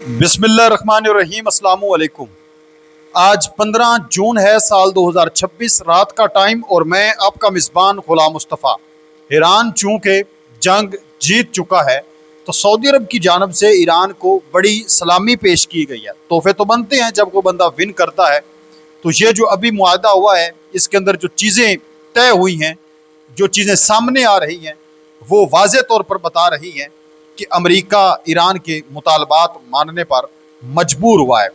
बिस्मिल्लाहिर्रहमानिर्रहीम, अस्सलामु अलैकुम। आज 15 जून है, साल 2026, रात का टाइम, और मैं आपका मिज़बान ग़ुलाम मुस्तफ़ा। ईरान चूँकि जंग जीत चुका है तो सऊदी अरब की जानब से ईरान को बड़ी सलामी पेश की गई है। तोहफे तो बनते हैं जब कोई बंदा विन करता है। तो ये जो अभी मुआहदा हुआ है, इसके अंदर जो चीज़ें तय हुई हैं, जो चीज़ें सामने आ रही हैं, वो वाज़े तौर पर बता रही हैं कि अमेरिका ईरान के मुतालबात मानने पर मजबूर हुआ है।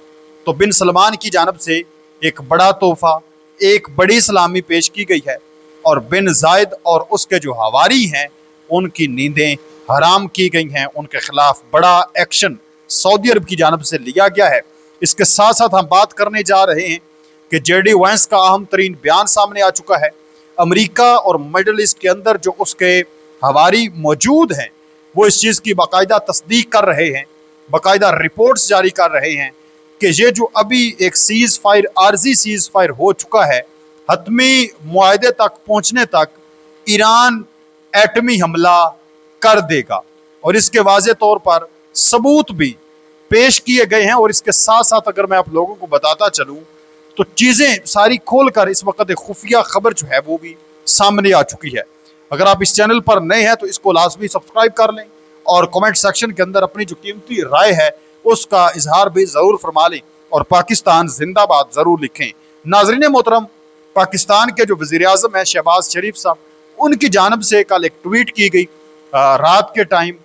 तो बिन सलमान की जानब से एक बड़ा तोहफा, एक बड़ी सलामी पेश की गई है, और बिन जायद और उसके जो हवारी हैं उनकी नींदें हराम की गई हैं। उनके खिलाफ बड़ा एक्शन सऊदी अरब की जानब से लिया गया है। इसके साथ साथ हम बात करने जा रहे हैं कि जेडी वैंस का अहम तरीन बयान सामने आ चुका है। अमेरिका और मिडल ईस्ट के अंदर जो उसके हवारी मौजूद हैं वो इस चीज़ की बाकायदा तस्दीक कर रहे हैं, बाकायदा रिपोर्ट्स जारी कर रहे हैं कि ये जो अभी एक सीज़ फायर, आर्जी सीज़ फायर हो चुका है, हतमी मुआहदे तक पहुँचने तक ईरान एटमी हमला कर देगा। और इसके वाज़े तौर पर सबूत भी पेश किए गए हैं। और इसके साथ साथ अगर मैं आप लोगों को बताता चलूँ तो चीज़ें सारी खोल कर इस वक्त एक खुफिया खबर जो है वो भी सामने आ चुकी है। अगर आप इस चैनल पर नए हैं तो इसको लाजमी सब्सक्राइब कर लें और कमेंट सेक्शन के अंदर अपनी जो कीमती राय है उसका इजहार भी ज़रूर फरमा लें, और पाकिस्तान जिंदाबाद ज़रूर लिखें। नाज़रीन मोहतरम, पाकिस्तान के जो वज़ीर आज़म हैं शहबाज शरीफ साहब, उनकी जानब से कल एक ट्वीट की गई रात के टाइम,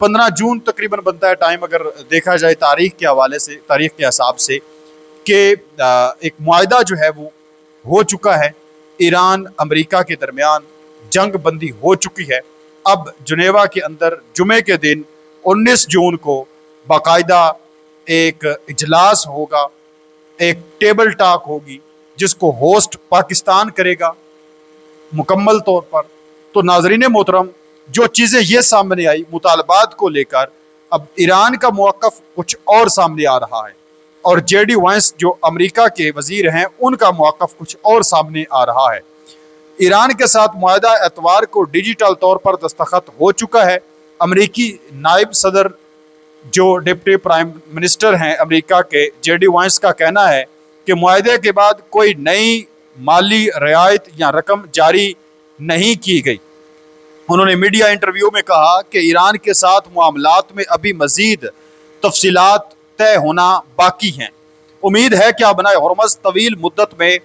15 जून तकरीबन बनता है टाइम अगर देखा जाए तारीख के हवाले से, तारीख के हिसाब से, कि एक मुआहदा जो है वो हो चुका है। ईरान अमेरिका के दरमियान जंग बंदी हो चुकी है। अब जुनेवा के अंदर जुमे के दिन 19 जून को बाकायदा एक इजलास होगा, एक टेबल टॉक होगी जिसको होस्ट पाकिस्तान करेगा मुकम्मल तौर पर। तो नाजरीन मोहतरम, जो चीज़ें ये सामने आई मुतालबात को लेकर, अब ईरान का मौक़िफ़ कुछ और सामने आ रहा है, और जेडी वैंस जो अमेरिका के वज़ीर हैं उनका मौक़िफ़ कुछ और सामने आ रहा है। ईरान के साथ मुआहदा एतवार को डिजिटल तौर पर दस्तखत हो चुका है। अमेरिकी नायब सदर जो डिप्टी प्राइम मिनिस्टर हैं अमेरिका के, जेडी वैंस का कहना है कि मुआहदे के बाद कोई नई माली रियायत या रकम जारी नहीं की गई। उन्होंने मीडिया इंटरव्यू में कहा कि ईरान के साथ मामलात में अभी मजीद तफसीलात तय होना बाकी हैं। उम्मीद है कि बनाए हरमज़ तवील मुद्दत में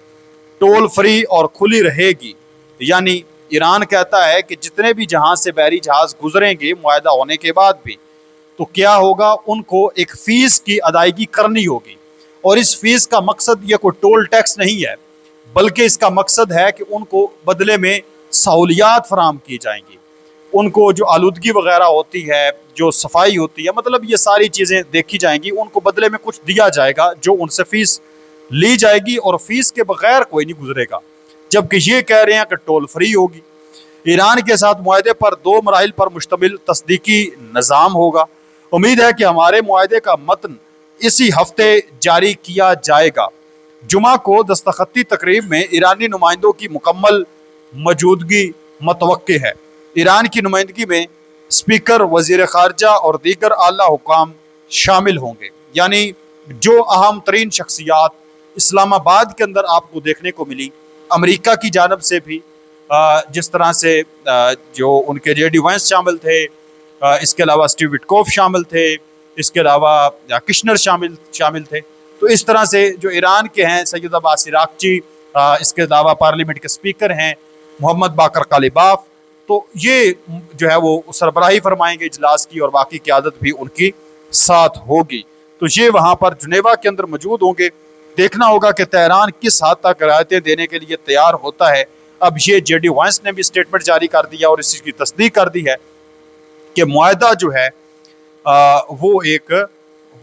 टोल फ्री और खुली रहेगी। यानी ईरान कहता है कि जितने भी जहाज से बहरी जहाज गुजरेंगे मुआहदा होने के बाद भी, तो क्या होगा, उनको एक फ़ीस की अदायगी करनी होगी। और इस फ़ीस का मकसद ये कोई टोल टैक्स नहीं है, बल्कि इसका मकसद है कि उनको बदले में सहूलियात फराम की जाएंगी। उनको जो आलूदगी वगैरह होती है, जो सफाई होती है, मतलब ये सारी चीज़ें देखी जाएंगी। उनको बदले में कुछ दिया जाएगा जो उनसे फ़ीस ली जाएगी, और फीस के बगैर कोई नहीं गुजरेगा। जबकि ये कह रहे हैं कि टोल फ्री होगी। ईरान के साथ मुआहदे पर 2 मराहिल पर मुश्तमिल तस्दीकी निज़ाम होगा। उम्मीद है कि हमारे मुआहदे का मतन इसी हफ्ते जारी किया जाएगा। जुमा को दस्तखती तकरीब में ईरानी नुमाइंदों की मुकम्मल मौजूदगी मतवक्के है। ईरान की नुमाइंदगी में स्पीकर, वज़ीर ख़ारजा और दीगर आला हुकाम शामिल होंगे। यानी जो अहम तरीन शख्सियात इस्लामाबाद के अंदर आपको देखने को मिली, अमेरिका की जानब से भी जिस तरह से जो उनके जेडी वैंस शामिल थे, इसके अलावा स्टीव विटकोफ शामिल थे, इसके अलावा किश्नर शामिल थे। तो इस तरह से जो ईरान के हैं सैयद अब्बास इराक़ची, इसके अलावा पार्लियामेंट के स्पीकर हैं मोहम्मद बाकर कालिबाफ, तो ये जो है वो सरबराही फरमाएंगे इजलास की, और बाकी क़यादत भी उनकी साथ होगी। तो ये वहाँ पर जुनेवा के अंदर मौजूद होंगे। देखना होगा कि तेहरान किस हद तक रायतें देने के लिए तैयार होता है। अब ये जेडी वैंस ने भी स्टेटमेंट जारी कर दिया और इस चीज़ की तस्दीक कर दी है कि मुआहदा जो है वो एक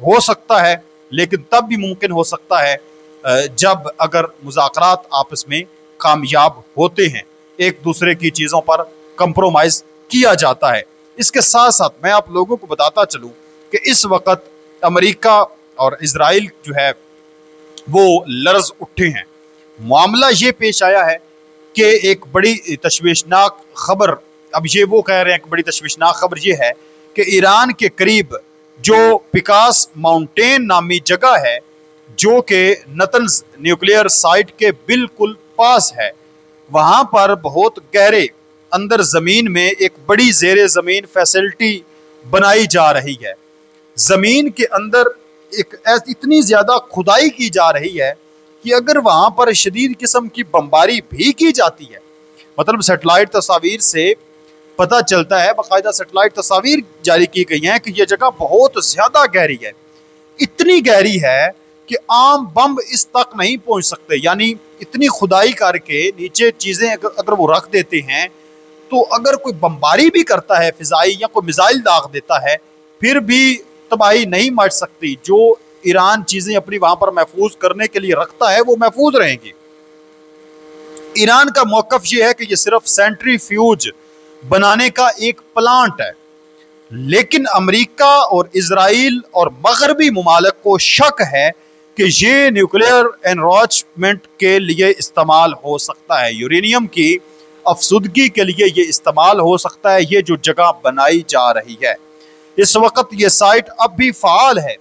हो सकता है, लेकिन तब भी मुमकिन हो सकता है जब अगर मुज़ाकरात आपस में कामयाब होते हैं, एक दूसरे की चीज़ों पर कंप्रोमाइज़ किया जाता है। इसके साथ साथ मैं आप लोगों को बताता चलूँ कि इस वक्त अमेरिका और इजराइल जो है वो लर्ज उठे हैं। मामला ये पेश आया है कि एक बड़ी तशवीशनाक खबर, अब ये वो कह रहे हैं कि बड़ी तशवीशनाक खबर ये है कि ईरान के करीब जो पिकास माउंटेन नामी जगह है जो कि नतन्स न्यूक्लियर साइट के बिल्कुल पास है, वहां पर बहुत गहरे अंदर जमीन में एक बड़ी जेर जमीन फैसिलिटी बनाई जा रही है। जमीन के अंदर एक इतनी ज्यादा खुदाई की जा रही है कि अगर वहां पर शदीद किस्म की बमबारी भी की जाती है, मतलब सेटेलाइट तस्वीर से पता चलता है, बाकायदा सेटेलाइट तस्वीर जारी की गई हैं कि यह जगह बहुत ज्यादा गहरी है। इतनी गहरी है कि आम बम इस तक नहीं पहुंच सकते, यानी इतनी खुदाई करके नीचे चीजें अगर वो रख देते हैं तो अगर कोई बमबारी भी करता है फिजाई या कोई मिसाइल दाग देता है फिर भी तबाही नहीं मच सकती। जो ईरान चीजें अपनी वहां पर महफूज करने के लिए रखता है वो महफूज रहेंगी। ईरान का मौकफ ये है कि ये सिर्फ सेंट्रीफ्यूज बनाने का एक प्लांट है, लेकिन अमेरिका और इजराइल और मगरबी मुमालिक को शक है कि ये न्यूक्लियर एनरॉचमेंट के लिए इस्तेमाल हो सकता है, यूरेनियम की अफसुदगी के लिए ये इस्तेमाल हो सकता है। ये जो जगह बनाई जा रही है इस वक्त ये साइट अब भी फाल है,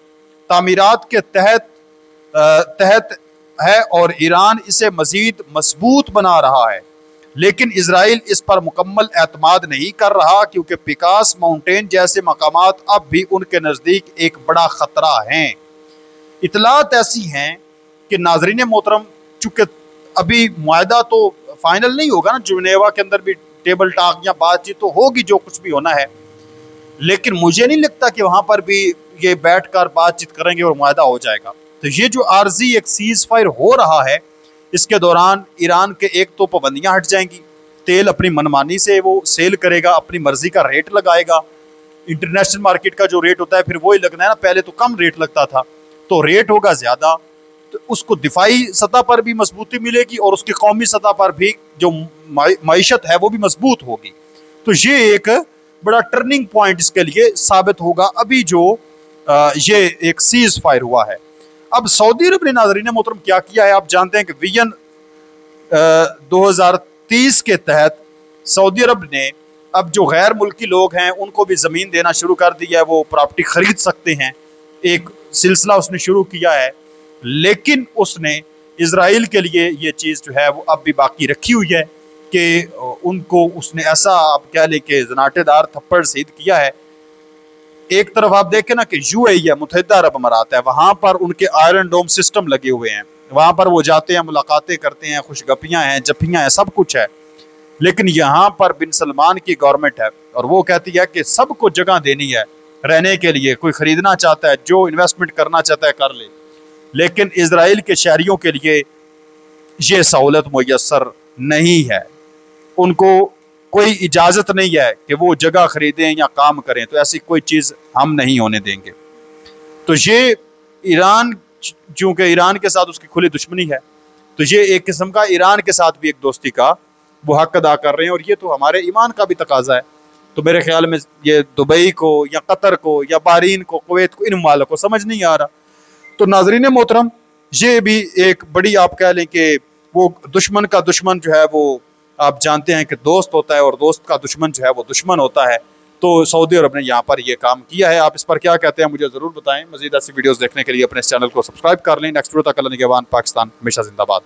तामीरात के तहत है और ईरान इसे मजीद मजबूत बना रहा है, लेकिन इजराइल इस पर मुकम्मल एतमाद नहीं कर रहा क्योंकि पिकास माउंटेन जैसे मकामात अब भी उनके नज़दीक एक बड़ा ख़तरा हैं। इतलात ऐसी हैं कि नाजरीन मोहतरम, चूँकि अभी मुआहदा तो फाइनल नहीं होगा ना, जुनेवा के अंदर भी टेबल टॉक या बातचीत तो होगी जो कुछ भी होना है, लेकिन मुझे नहीं लगता कि वहाँ पर भी ये बैठकर बातचीत करेंगे और मुआहदा हो जाएगा। तो ये जो आर्जी एक सीज फायर हो रहा है इसके दौरान ईरान के एक तो पाबंदियाँ हट जाएंगी, तेल अपनी मनमानी से वो सेल करेगा, अपनी मर्जी का रेट लगाएगा। इंटरनेशनल मार्केट का जो रेट होता है फिर वही लगना है ना, पहले तो कम रेट लगता था, तो रेट होगा ज़्यादा, तो उसको दिफाई सतह पर भी मजबूती मिलेगी और उसकी कौमी सतह पर भी जो मईशत है वो भी मजबूत होगी। तो ये एक बड़ा टर्निंग पॉइंट इसके लिए साबित होगा अभी जो ये एक सीज फायर हुआ है। अब सऊदी अरब ने नाज़रीन मोहतरम क्या किया है, आप जानते हैं कि विजन 2030 के तहत सऊदी अरब ने अब जो गैर मुल्की लोग हैं उनको भी ज़मीन देना शुरू कर दिया है, वो प्रॉपर्टी खरीद सकते हैं, एक सिलसिला उसने शुरू किया है। लेकिन उसने इजराइल के लिए ये चीज़ जो है वो अब भी बाकी रखी हुई है कि उनको उसने ऐसा आप कह लें कि जनाटेदार थप्पड़ सीध किया है। एक तरफ आप देखें ना कि यूएई है, मुत्तहिदा अरब अमारात है, वहाँ पर उनके आयरन डोम सिस्टम लगे हुए हैं, वहाँ पर वो जाते हैं, मुलाकातें करते हैं, खुशगपियाँ हैं, जफियाँ हैं, सब कुछ है। लेकिन यहाँ पर बिन सलमान की गवर्नमेंट है और वो कहती है कि सबको जगह देनी है रहने के लिए, कोई ख़रीदना चाहता है, जो इन्वेस्टमेंट करना चाहता है कर ले, लेकिन इजराइल के शहरियों के लिए ये सहूलत मुयस्सर नहीं है, उनको कोई इजाज़त नहीं है कि वो जगह खरीदें या काम करें, तो ऐसी कोई चीज़ हम नहीं होने देंगे। तो ये ईरान, चूँकि ईरान के साथ उसकी खुली दुश्मनी है, तो ये एक किस्म का ईरान के साथ भी एक दोस्ती का वो हक अदा कर रहे हैं और ये तो हमारे ईमान का भी तकाजा है। तो मेरे ख्याल में ये दुबई को या कतर को या बहरीन को, कुवैत को, इन ममालिक को समझ नहीं आ रहा। तो नाज़रीन मोहतरम, ये भी एक बड़ी आप कह लें कि वो दुश्मन का दुश्मन जो है वो आप जानते हैं कि दोस्त होता है और दोस्त का दुश्मन जो है वो दुश्मन होता है। तो सऊदी अरब ने यहाँ पर ये काम किया है। आप इस पर क्या कहते हैं मुझे ज़रूर बताएं। मज़ीद ऐसी वीडियोस देखने के लिए अपने इस चैनल को सब्सक्राइब कर लें। नेक्स्ट वीडियो तक अल्लाह निगहबान। पाकिस्तान हमेशा जिंदाबाद।